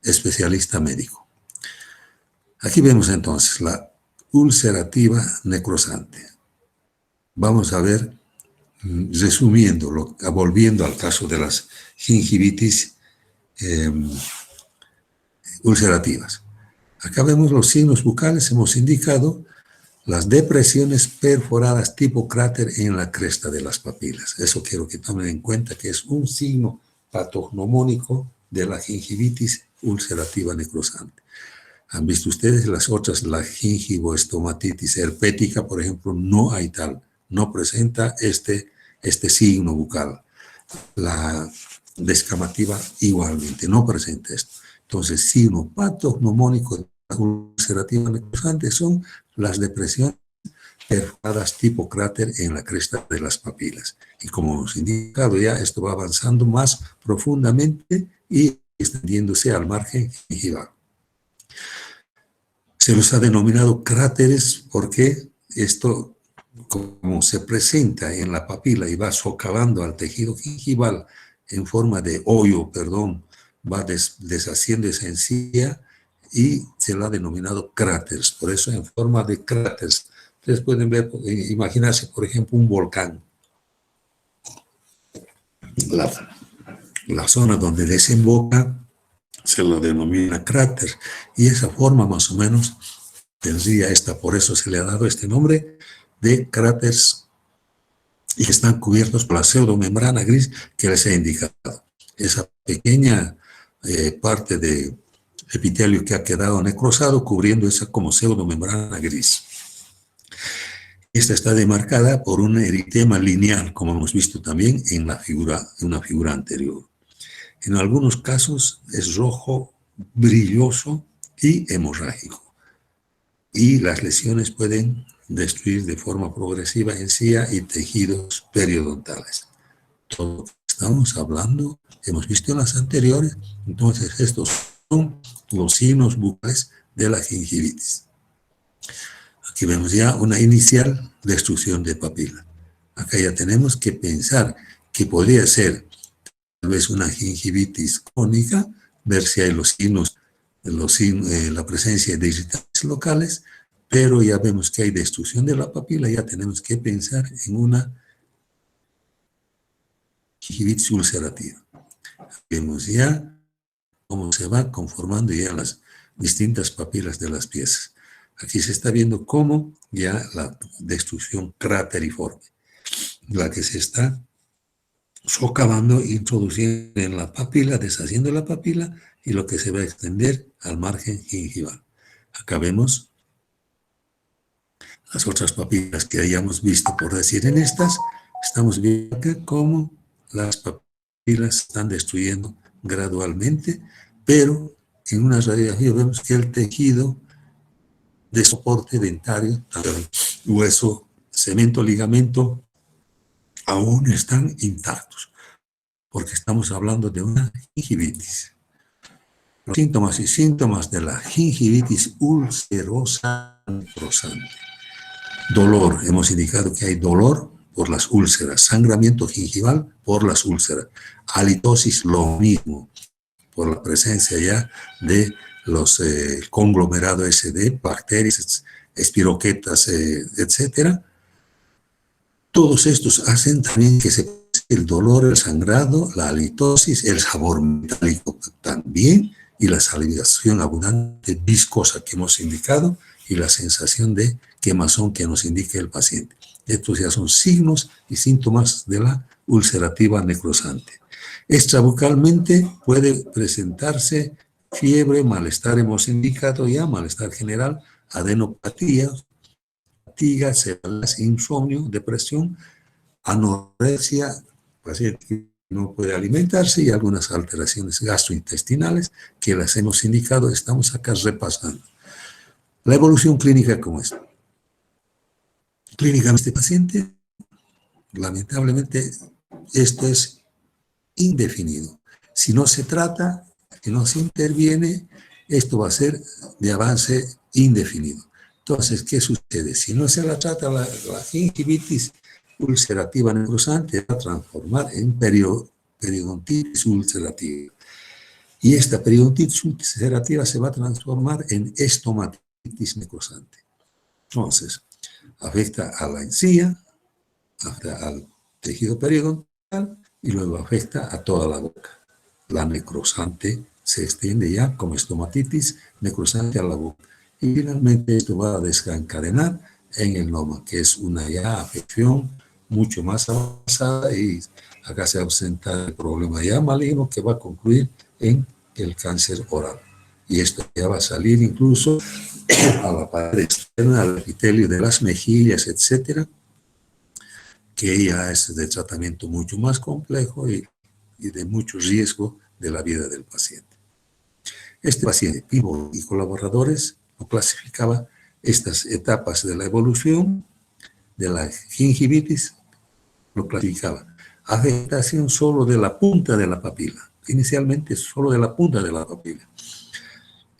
especialista médico. Aquí vemos entonces la ulcerativa necrosante. Vamos a ver, resumiendo, volviendo al caso de las gingivitis ulcerativas. Acá vemos los signos bucales, hemos indicado las depresiones perforadas tipo cráter en la cresta de las papilas. Eso quiero que tomen en cuenta, que es un signo patognomónico de la gingivitis ulcerativa necrosante. ¿Han visto ustedes las otras? La gingivoestomatitis herpética, por ejemplo, no hay tal, no presenta este signo bucal. La descamativa igualmente no presenta esto. Entonces, signo patognomónico de la ulcerativa necrosante son las depresiones perforadas tipo cráter en la cresta de las papilas. Y como hemos indicado ya, esto va avanzando más profundamente y extendiéndose al margen gingival. Se los ha denominado cráteres porque esto, como se presenta en la papila y va socavando al tejido gingival en forma de hoyo, va deshaciendo esa encía y se lo ha denominado cráteres. Por eso en forma de cráteres. Ustedes pueden ver, imaginarse, por ejemplo, un volcán. La zona donde desemboca se lo denomina cráter, y esa forma más o menos tendría esta, por eso se le ha dado este nombre de cráteres, y están cubiertos por la pseudomembrana gris que les he indicado. Esa pequeña parte de epitelio que ha quedado necrosado cubriendo esa como pseudomembrana gris. Esta está demarcada por un eritema lineal, como hemos visto también en una figura anterior. En algunos casos es rojo, brilloso y hemorrágico. Y las lesiones pueden destruir de forma progresiva encía y tejidos periodontales. Todo lo que estamos hablando, hemos visto en las anteriores, entonces estos son los signos bucales de la gingivitis. Aquí vemos ya una inicial destrucción de papila. Acá ya tenemos que pensar que podría ser tal vez una gingivitis crónica, ver si hay los signos, la presencia de irritantes locales, pero ya vemos que hay destrucción de la papila, ya tenemos que pensar en una gingivitis ulcerativa. Vemos ya cómo se va conformando ya las distintas papilas de las piezas. Aquí se está viendo cómo ya la destrucción crateriforme, la que se está socavando, introduciendo en la papila, deshaciendo la papila, y lo que se va a extender al margen gingival. Acá vemos las otras papilas que hayamos visto, por decir en estas, estamos viendo acá cómo las papilas se están destruyendo gradualmente, pero en una radiografía vemos que el tejido de soporte dentario, hueso, cemento, ligamento, aún están intactos, porque estamos hablando de una gingivitis. Los síntomas y síntomas de la gingivitis ulcerosa necrosante. Dolor, hemos indicado que hay dolor por las úlceras, sangramiento gingival por las úlceras, halitosis lo mismo, por la presencia ya de los conglomerado SD, bacterias, espiroquetas, etcétera. Todos estos hacen también que se el dolor, el sangrado, la halitosis, el sabor metálico también, y la salivación abundante, viscosa que hemos indicado, y la sensación de quemazón que nos indica el paciente. Estos ya son signos y síntomas de la ulcerativa necrosante. Extrabucalmente puede presentarse fiebre, malestar, hemos indicado ya, malestar general, adenopatía, fatiga, insomnio, depresión, anorexia, paciente que no puede alimentarse y algunas alteraciones gastrointestinales que las hemos indicado, estamos acá repasando. La evolución clínica, ¿cómo es? Clínicamente, este paciente, lamentablemente, esto es indefinido. Si no se trata, si no se interviene, esto va a ser de avance indefinido. Entonces, ¿qué sucede? Si no se la trata, la gingivitis ulcerativa necrosante va a transformar en periodontitis ulcerativa. Y esta periodontitis ulcerativa se va a transformar en estomatitis necrosante. Entonces, afecta a la encía, afecta al tejido periodontal y luego afecta a toda la boca. La necrosante se extiende ya como estomatitis necrosante a la boca. Y finalmente esto va a desencadenar en el noma, que es una ya afección mucho más avanzada y acá se ausenta el problema ya maligno que va a concluir en el cáncer oral. Y esto ya va a salir incluso a la pared externa, al epitelio de las mejillas, etcétera, que ya es de tratamiento mucho más complejo y de mucho riesgo de la vida del paciente. Este paciente, Pivot y colaboradores, lo clasificaba estas etapas de la evolución de la gingivitis, lo clasificaba. Afectación solo de la punta de la papila, inicialmente solo de la punta de la papila.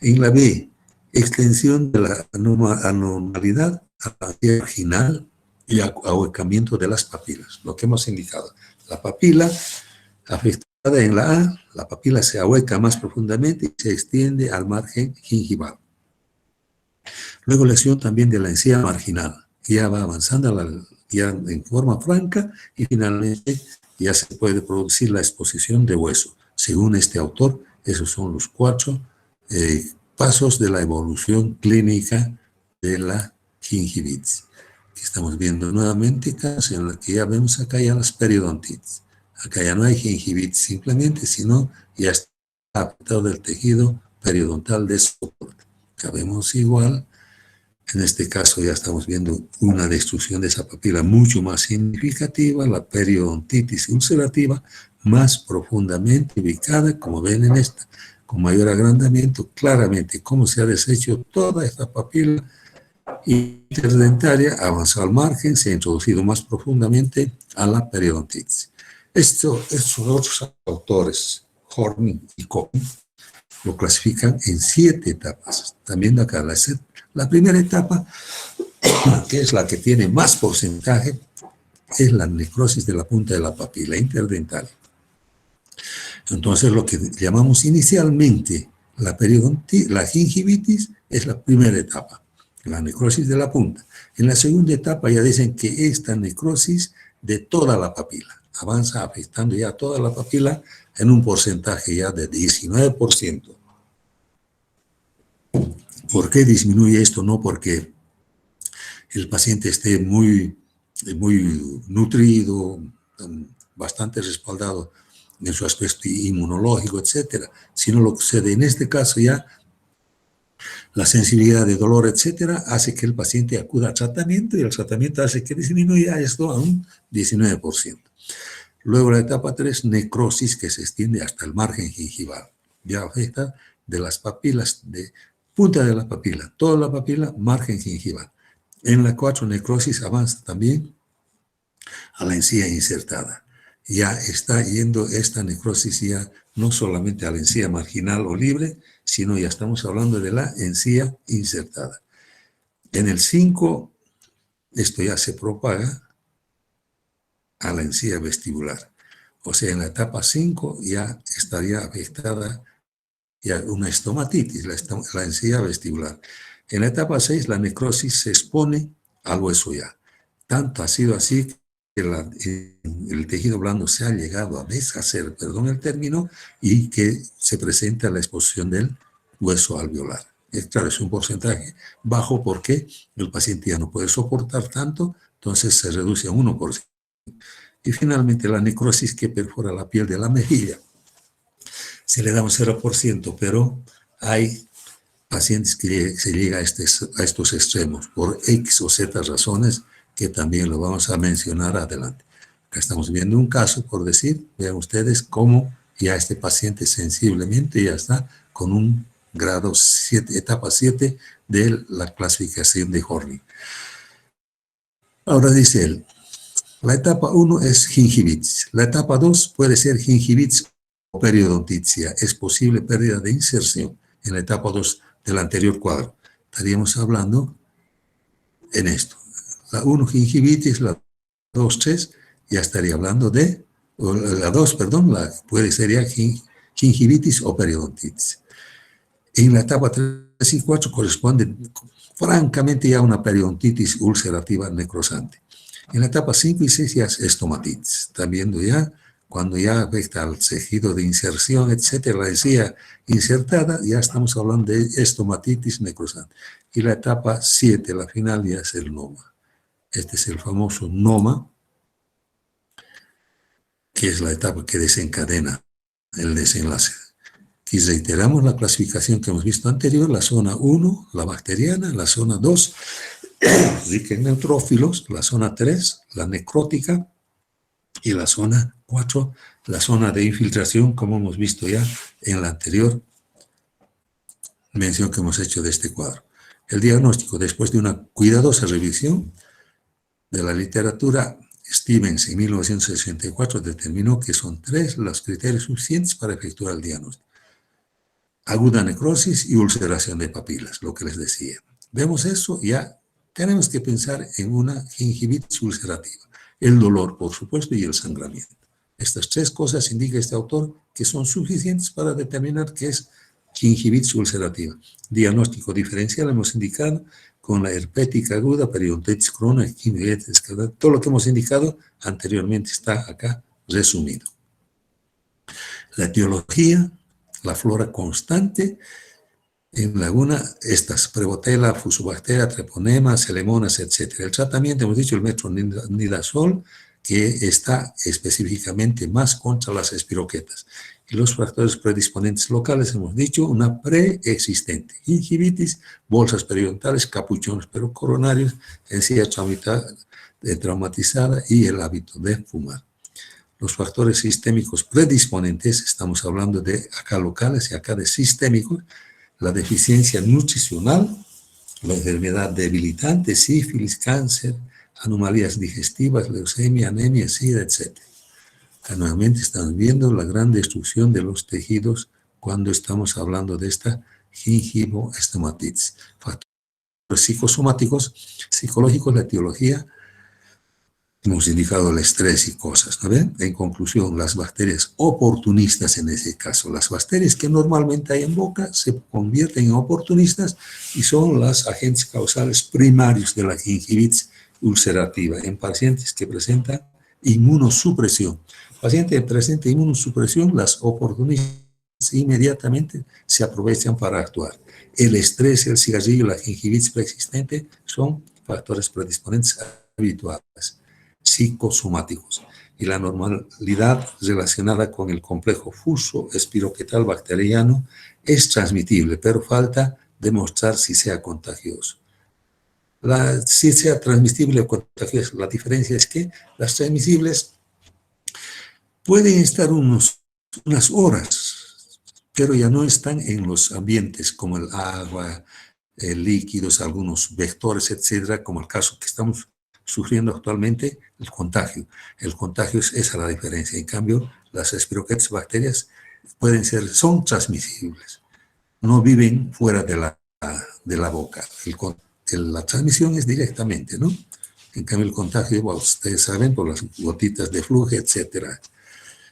En la B, extensión de la anormalidad a la vía marginal y ahuecamiento de las papilas, lo que hemos indicado. La papila afectada en la A, la papila se ahueca más profundamente y se extiende al margen gingival. Luego lesión también de la encía marginal, ya va avanzando ya en forma franca y finalmente ya se puede producir la exposición de hueso. Según este autor, esos son los 4 pasos de la evolución clínica de la gingivitis. Aquí estamos viendo nuevamente casos en los que ya vemos acá ya las periodontitis. Acá ya no hay gingivitis simplemente, sino ya está afectado el tejido periodontal de soporte. Acá vemos igual, en este caso ya estamos viendo una destrucción de esa papila mucho más significativa, la periodontitis ulcerativa, más profundamente ubicada, como ven en esta, con mayor agrandamiento, claramente cómo se ha deshecho toda esta papila interdentaria, avanzado al margen, se ha introducido más profundamente a la periodontitis. Estos otros autores, Horn y Cohen, lo clasifican en 7 etapas. También acá la primera etapa, que es la que tiene más porcentaje, es la necrosis de la punta de la papila interdentaria. Entonces, lo que llamamos inicialmente la gingivitis es la primera etapa, la necrosis de la punta. En la segunda etapa ya dicen que esta necrosis de toda la papila avanza afectando ya toda la papila en un porcentaje ya de 19%. ¿Por qué disminuye esto? No porque el paciente esté muy nutrido, bastante respaldado en su aspecto inmunológico, etcétera, sino lo que sucede en este caso ya, la sensibilidad de dolor, etcétera, hace que el paciente acuda a tratamiento y el tratamiento hace que disminuya esto a un 19%. Luego la etapa 3, necrosis, que se extiende hasta el margen gingival. Ya afecta de las papilas, de punta de la papila, toda la papila, margen gingival. En la 4, necrosis, avanza también a la encía insertada. Ya está yendo esta necrosis ya no solamente a la encía marginal o libre, sino ya estamos hablando de la encía insertada. En el 5, esto ya se propaga a la encía vestibular. O sea, en la etapa 5 ya estaría afectada ya una estomatitis, la encía vestibular. En la etapa 6, la necrosis se expone al hueso ya. Tanto ha sido así que el tejido blando se ha llegado a deshacer, perdón el término, y que se presenta la exposición del hueso alveolar. Claro, es un porcentaje bajo porque el paciente ya no puede soportar tanto, entonces se reduce a 1%. Y finalmente la necrosis que perfora la piel de la mejilla. Se le da un 0%, pero hay pacientes que se llega a estos extremos por X o Z razones que también lo vamos a mencionar adelante. Acá estamos viendo un caso, por decir, vean ustedes cómo ya este paciente sensiblemente ya está con un grado 7, etapa 7 de la clasificación de Horning. Ahora dice él, la etapa 1 es gingivitis, la etapa 2 puede ser gingivitis o periodontitis, es posible pérdida de inserción en la etapa 2 del anterior cuadro. Estaríamos hablando en esto. La 1 gingivitis, la 2, 3, ya estaría hablando de, la 2, perdón, puede ser ya gingivitis o periodontitis. En la etapa 3 y 4 corresponde francamente ya a una periodontitis ulcerativa necrosante. En la etapa 5 y 6 ya es estomatitis. Están viendo ya, cuando ya afecta al tejido de inserción, etcétera, la encía insertada, ya estamos hablando de estomatitis necrosante. Y la etapa 7, la final, ya es el noma. Este es el famoso noma, que es la etapa que desencadena el desenlace. Y reiteramos la clasificación que hemos visto anterior, la zona 1, la bacteriana, la zona 2, rica en neutrófilos, la zona 3, la necrótica, y la zona 4, la zona de infiltración, como hemos visto ya en la anterior mención que hemos hecho de este cuadro. El diagnóstico, después de una cuidadosa revisión de la literatura, Stevens en 1964 determinó que son 3 los criterios suficientes para efectuar el diagnóstico. Aguda necrosis y ulceración de papilas, lo que les decía. Vemos eso, ya tenemos que pensar en una gingivitis ulcerativa. El dolor, por supuesto, y el sangramiento. Estas 3 cosas indica este autor que son suficientes para determinar que es gingivitis ulcerativa. Diagnóstico diferencial hemos indicado con la herpética aguda, periodontitis crónica, gingivitis, todo lo que hemos indicado anteriormente está acá resumido. La etiología, la flora constante, en laguna, estas, Prevotella, Fusobacteria, Treponema, Celemonas, etc. El tratamiento, hemos dicho, el metronidazol, que está específicamente más contra las espiroquetas. Y los factores predisponentes locales, hemos dicho, una preexistente. Gingivitis, bolsas periodontales, capuchones coronarios, encía traumatizada y el hábito de fumar. Los factores sistémicos predisponentes, estamos hablando de acá locales y acá de sistémicos, la deficiencia nutricional, la enfermedad debilitante, sífilis, cáncer, anomalías digestivas, leucemia, anemia, sida, etc. Nuevamente estamos viendo la gran destrucción de los tejidos cuando estamos hablando de esta gingivoestomatitis. Factores psicosomáticos, psicológicos, la etiología, hemos indicado el estrés y cosas, ¿no ven? En conclusión, las bacterias oportunistas en ese caso, las bacterias que normalmente hay en boca se convierten en oportunistas y son los agentes causales primarios de la gingivitis ulcerativa en pacientes que presentan inmunosupresión. Paciente que presenta inmunosupresión, las oportunistas inmediatamente se aprovechan para actuar. El estrés, el cigarrillo, la gingivitis preexistente son factores predisponentes habituales psicosomáticos y la normalidad relacionada con el complejo fuso espiroquetal bacteriano es transmitible, pero falta demostrar si sea contagioso. Si sea transmisible o contagioso, la diferencia es que las transmisibles pueden estar unas horas, pero ya no están en los ambientes como el agua, líquidos, algunos vectores, etcétera, como el caso que estamos sufriendo actualmente, el contagio. El contagio es esa la diferencia. En cambio, las espiroquetas bacterias son transmisibles. No viven fuera de la boca. La transmisión es directamente, ¿no? En cambio, el contagio, bueno, ustedes saben, por las gotitas de flujo, etc.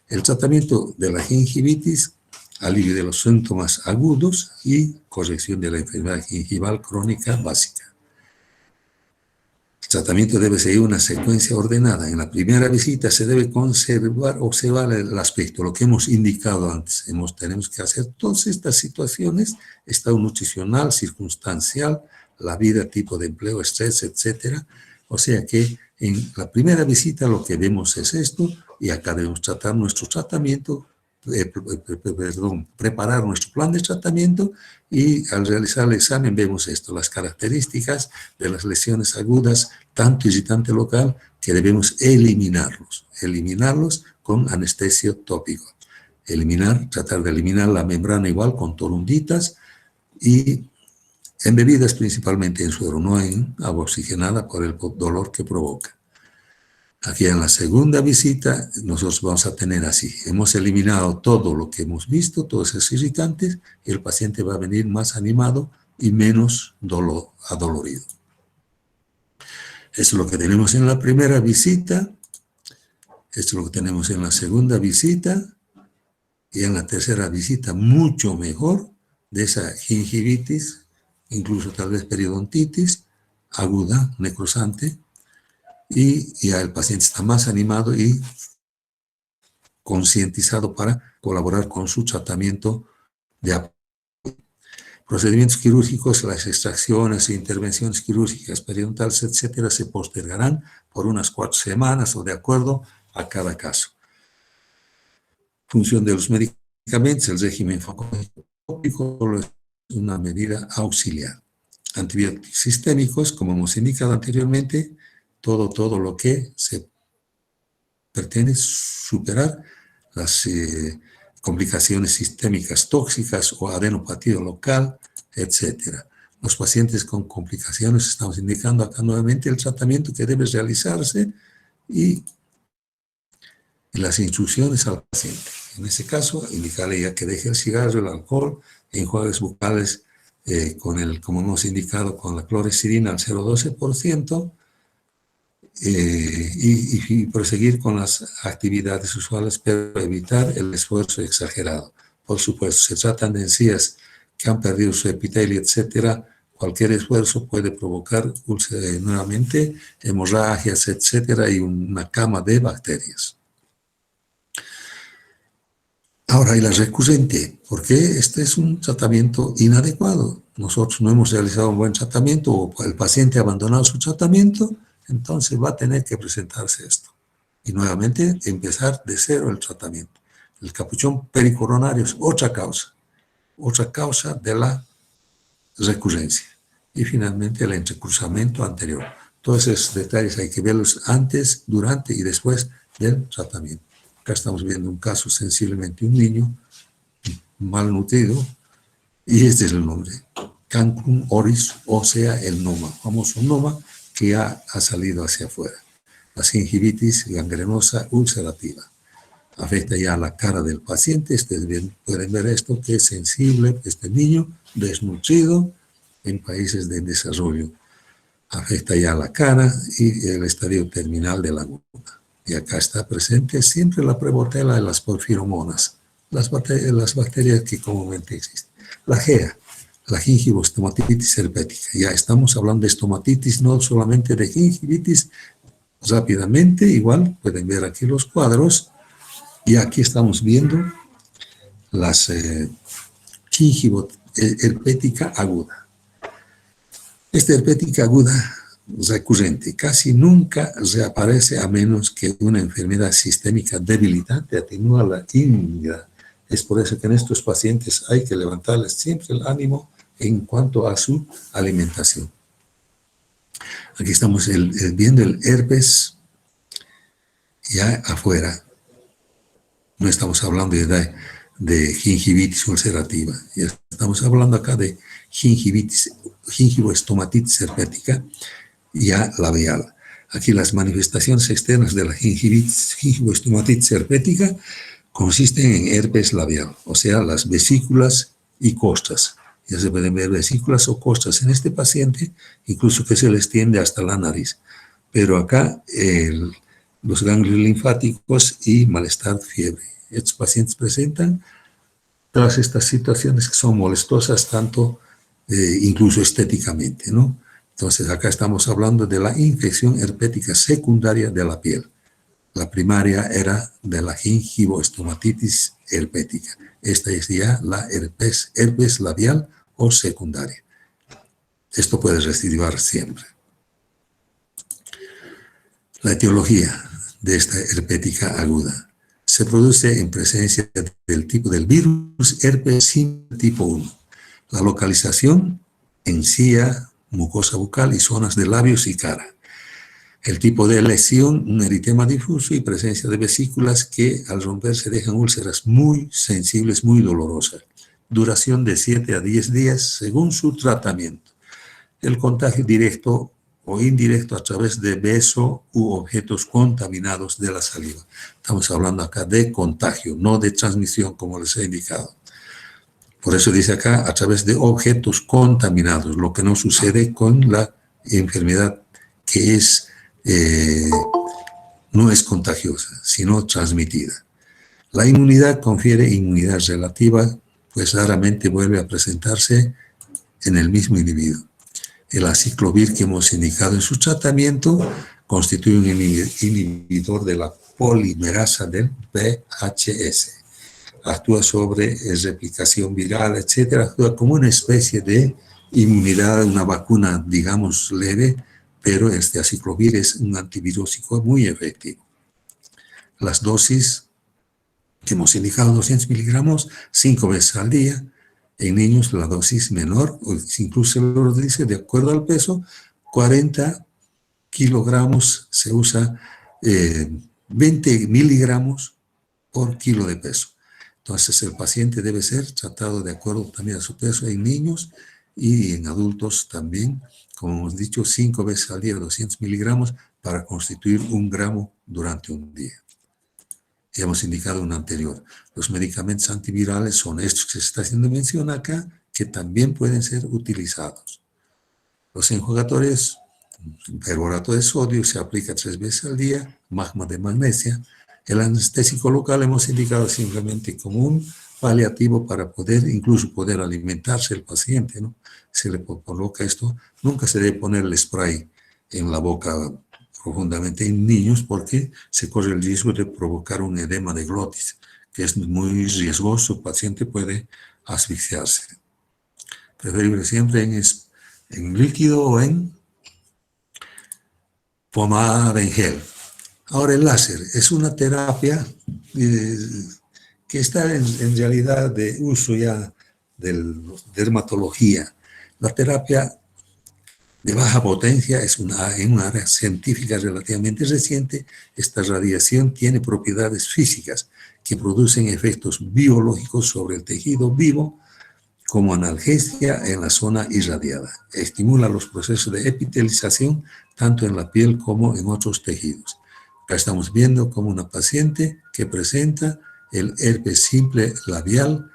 El tratamiento de la gingivitis, alivio de los síntomas agudos y corrección de la enfermedad gingival crónica básica. El tratamiento debe seguir una secuencia ordenada. En la primera visita se debe observar el aspecto, lo que hemos indicado antes. Tenemos que hacer todas estas situaciones, estado nutricional, circunstancial, la vida, tipo de empleo, estrés, etc. O sea que en la primera visita lo que vemos es esto y acá debemos tratar nuestro tratamiento preparar nuestro plan de tratamiento y al realizar el examen vemos esto, las características de las lesiones agudas, tanto irritante local, que debemos eliminarlos con anestesio tópico. Tratar de eliminar la membrana igual con torunditas y embebidas principalmente en suero, no en agua oxigenada por el dolor que provoca. Aquí en la segunda visita nosotros vamos a tener así, hemos eliminado todo lo que hemos visto, todos esos irritantes, y el paciente va a venir más animado y menos adolorido. Eso es lo que tenemos en la primera visita, esto es lo que tenemos en la segunda visita, y en la tercera visita mucho mejor de esa gingivitis, incluso tal vez periodontitis aguda, necrosante, y ya el paciente está más animado y concientizado para colaborar con su tratamiento de apoyo. Procedimientos quirúrgicos, las extracciones e intervenciones quirúrgicas periodontales, etcétera, se postergarán por unas 4 semanas o de acuerdo a cada caso. Función de los medicamentos, el régimen farmacológico es una medida auxiliar. Antibióticos sistémicos, como hemos indicado anteriormente, todo lo que se pretende superar las complicaciones sistémicas tóxicas o adenopatía local, etc. Los pacientes con complicaciones, estamos indicando acá nuevamente el tratamiento que debe realizarse y las instrucciones al paciente. En ese caso, indicarle ya que deje el cigarro, el alcohol, enjuagues bucales como hemos indicado, con la clorexidina al 0,12%, y proseguir con las actividades usuales, pero evitar el esfuerzo exagerado. Por supuesto, se tratan de encías que han perdido su epitelio, etcétera. Cualquier esfuerzo puede provocar nuevamente hemorragias, etcétera, y una cama de bacterias. Ahora, y la recurrente, porque este es un tratamiento inadecuado. Nosotros no hemos realizado un buen tratamiento o el paciente ha abandonado su tratamiento, entonces va a tener que presentarse esto. Y nuevamente empezar de cero el tratamiento. El capuchón pericoronario es otra causa de la recurrencia. Y finalmente el entrecruzamiento anterior. Todos esos detalles hay que verlos antes, durante y después del tratamiento. Acá estamos viendo un caso sensiblemente un niño malnutrido y este es el nombre. Cancrum oris, o sea, el noma, famoso noma que ya ha salido hacia afuera. La gingivitis gangrenosa ulcerativa. Afecta ya la cara del paciente. Ustedes pueden ver esto, que es sensible, este niño desnutrido en países de desarrollo. Afecta ya la cara y el estadio terminal de la guna. Y acá está presente siempre la prebotella de las porfiromonas, las bacterias que comúnmente existen. La GEA, la gingivostomatitis herpética. Ya estamos hablando de estomatitis, no solamente de gingivitis. Rápidamente, igual, pueden ver aquí los cuadros. Y aquí estamos viendo las herpética aguda. Esta herpética aguda recurrente casi nunca reaparece a menos que una enfermedad sistémica debilitante atenúa la inmunidad. Es por eso que en estos pacientes hay que levantarles siempre el ánimo en cuanto a su alimentación. Aquí estamos viendo el herpes ya afuera. No estamos hablando de gingivitis ulcerativa. Estamos hablando acá de gingivoestomatitis herpética ya labial. Aquí las manifestaciones externas de la gingivoestomatitis herpética consisten en herpes labial, o sea, las vesículas y costras. Ya se pueden ver vesículas o costras en este paciente, incluso que se les extiende hasta la nariz. Pero acá los ganglios linfáticos y malestar, fiebre. Estos pacientes presentan todas estas situaciones que son molestosas, tanto incluso estéticamente, ¿no? Entonces, acá estamos hablando de la infección herpética secundaria de la piel. La primaria era de la gingivoestomatitis herpética. Esta es ya la herpes labial o secundaria. Esto puede recidivar siempre. La etiología de esta herpética aguda Se produce en presencia del tipo del virus herpes simple tipo 1. La localización, encía, mucosa bucal y zonas de labios y cara. El tipo de lesión, un eritema difuso y presencia de vesículas que al romperse dejan úlceras muy sensibles, muy dolorosas. Duración de 7 a 10 días según su tratamiento. El contagio directo o indirecto a través de beso u objetos contaminados de la saliva. Estamos hablando acá de contagio, no de transmisión como les he indicado. Por eso dice acá, a través de objetos contaminados, lo que no sucede con la enfermedad que es, no es contagiosa, sino transmitida. La inmunidad confiere inmunidad relativa, pues raramente vuelve a presentarse en el mismo individuo. El aciclovir que hemos indicado en su tratamiento constituye un inhibidor de la polimerasa del VHS. Actúa sobre replicación viral, etcétera. Actúa como una especie de inmunidad, una vacuna, digamos, leve, pero este aciclovir es un antivirósico muy efectivo. Las dosis que hemos indicado, 200 miligramos, 5 veces al día. En niños la dosis menor, o incluso lo dice de acuerdo al peso, 40 kilogramos se usa 20 miligramos por kilo de peso. Entonces el paciente debe ser tratado de acuerdo también a su peso en niños y en adultos también, como hemos dicho, 5 veces al día, 200 miligramos para constituir 1 gramo durante un día. Ya hemos indicado un anterior. Los medicamentos antivirales son estos que se está haciendo mención acá, que también pueden ser utilizados. Los enjuagadores, perborato de sodio, se aplica 3 veces al día, magma de magnesia. El anestésico local hemos indicado simplemente como un paliativo para incluso poder alimentarse el paciente, ¿no? Se le coloca esto. Nunca se debe poner el spray en la boca profundamente en niños porque se corre el riesgo de provocar un edema de glotis, que es muy riesgoso, el paciente puede asfixiarse. Preferible siempre en líquido o en pomada en gel. Ahora el láser es una terapia que está en realidad de uso ya de dermatología. La terapia de baja potencia es en una área científica relativamente reciente. Esta radiación tiene propiedades físicas que producen efectos biológicos sobre el tejido vivo, como analgesia en la zona irradiada. Estimula los procesos de epitelización tanto en la piel como en otros tejidos. Acá estamos viendo como una paciente que presenta el herpes simple labial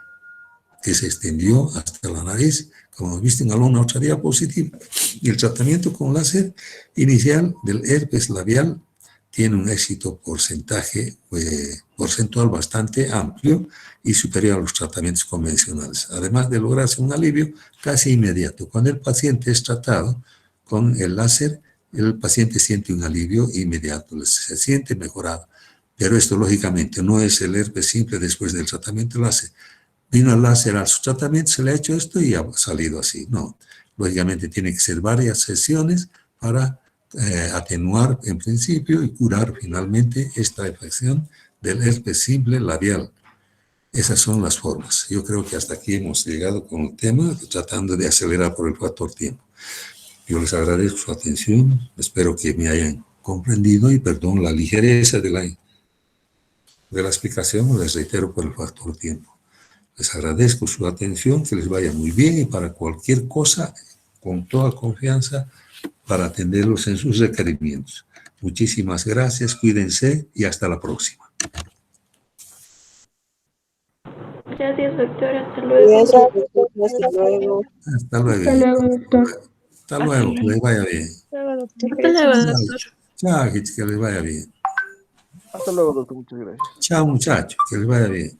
que se extendió hasta la nariz, como hemos visto en alguna otra diapositiva. Y el tratamiento con láser inicial del herpes labial tiene un éxito porcentual bastante amplio y superior a los tratamientos convencionales, además de lograrse un alivio casi inmediato. Cuando el paciente es tratado con el láser, el paciente siente un alivio inmediato, se siente mejorado. Pero esto, lógicamente, no es el herpes simple después del tratamiento láser. Vino el láser a su tratamiento, se le ha hecho esto y ha salido así. No, lógicamente tiene que ser varias sesiones para atenuar en principio y curar finalmente esta afección del herpes simple labial. Esas son las formas. Yo creo que hasta aquí hemos llegado con el tema, tratando de acelerar por el factor tiempo. Yo les agradezco su atención, espero que me hayan comprendido y perdón la ligereza de la explicación, les reitero por el factor tiempo. Les agradezco su atención, que les vaya muy bien y para cualquier cosa, con toda confianza, para atenderlos en sus requerimientos. Muchísimas gracias, cuídense y hasta la próxima. Gracias, doctor. Hasta luego. Gracias, doctor. Hasta luego. Hasta luego. Hasta luego, doctor. Hasta luego, que les vaya bien. Hasta luego, doctor. Hasta luego, doctor. Chao, que les vaya bien. Hasta luego, doctor. Muchas gracias. Chao, muchachos, que les vaya bien.